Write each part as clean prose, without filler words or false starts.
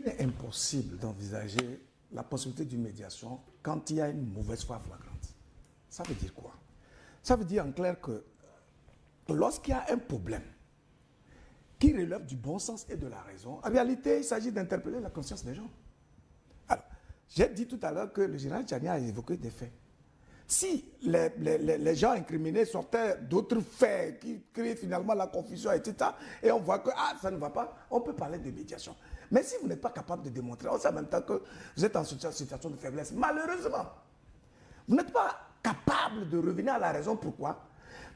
Il est impossible d'envisager la possibilité d'une médiation quand il y a une mauvaise foi flagrante. Ça veut dire quoi? Ça veut dire en clair que lorsqu'il y a un problème qui relève du bon sens et de la raison, en réalité, il s'agit d'interpeller la conscience des gens. Alors, j'ai dit tout à l'heure que le général Tchani a évoqué des faits. Si les gens incriminés sortaient d'autres faits qui créent finalement la confusion, etc., et on voit que ça ne va pas, on peut parler de médiation. Mais si vous n'êtes pas capable de démontrer, on sait en même temps que vous êtes en situation de faiblesse, malheureusement, vous n'êtes pas capable de revenir à la raison. Pourquoi?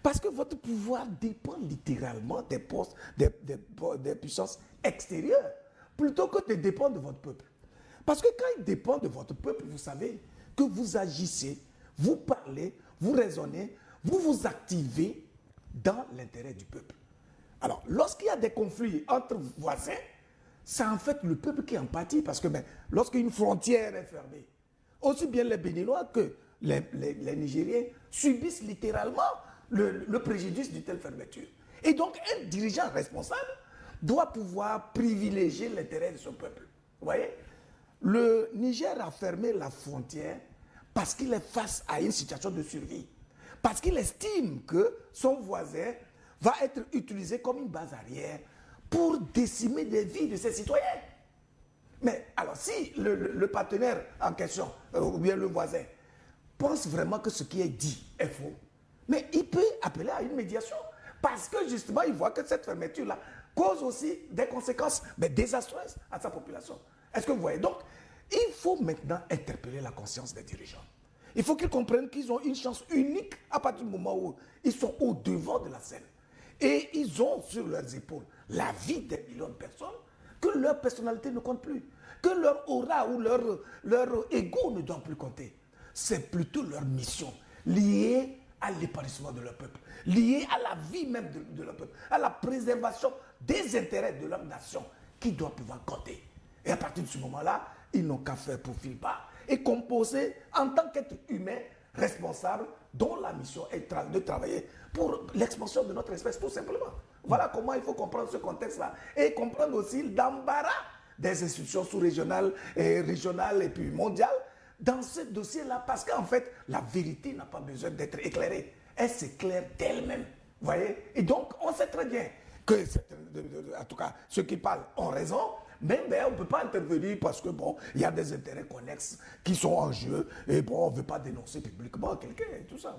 Parce que votre pouvoir dépend littéralement des postes, des puissances extérieures, plutôt que de dépendre de votre peuple. Parce que quand il dépend de votre peuple, vous savez que vous agissez, vous parlez, vous raisonnez, vous vous activez dans l'intérêt du peuple. Alors, lorsqu'il y a des conflits entre voisins, c'est en fait le peuple qui en pâtit, parce que lorsqu'une frontière est fermée, aussi bien les Béninois que les Nigériens subissent littéralement le préjudice d'une telle fermeture. Et donc, un dirigeant responsable doit pouvoir privilégier l'intérêt de son peuple. Vous voyez? Le Niger a fermé la frontière parce qu'il est face à une situation de survie. Parce qu'il estime que son voisin va être utilisé comme une base arrière pour décimer les vies de ses citoyens. Mais alors, si le partenaire en question, ou bien le voisin, pense vraiment que ce qui est dit est faux, mais il peut appeler à une médiation. Parce que justement, il voit que cette fermeture-là cause aussi des conséquences désastreuses à sa population. Est-ce que vous voyez? Donc, il faut maintenant interpeller la conscience des dirigeants. Il faut qu'ils comprennent qu'ils ont une chance unique à partir du moment où ils sont au devant de la scène. Et ils ont sur leurs épaules la vie des millions de personnes, que leur personnalité ne compte plus, que leur aura ou leur ego ne doit plus compter. C'est plutôt leur mission liée à l'épanouissement de leur peuple, liée à la vie même de leur peuple, à la préservation des intérêts de leur nation qui doit pouvoir compter. Et à partir de ce moment-là, ils n'ont qu'à faire profil bas et composer en tant qu'être humain responsable dont la mission est de travailler pour l'expansion de notre espèce, tout simplement. Voilà comment il faut comprendre ce contexte-là. Et comprendre aussi l'embarras des institutions sous-régionales et régionales et puis mondiales dans ce dossier-là, parce qu'en fait, la vérité n'a pas besoin d'être éclairée. Elle s'éclaire d'elle-même. Vous voyez? Et donc, on sait très bien que, en tout cas, ceux qui parlent ont raison, mais on ne peut pas intervenir parce que, bon, il y a des intérêts connexes qui sont en jeu, et bon, on ne veut pas dénoncer publiquement quelqu'un et tout ça.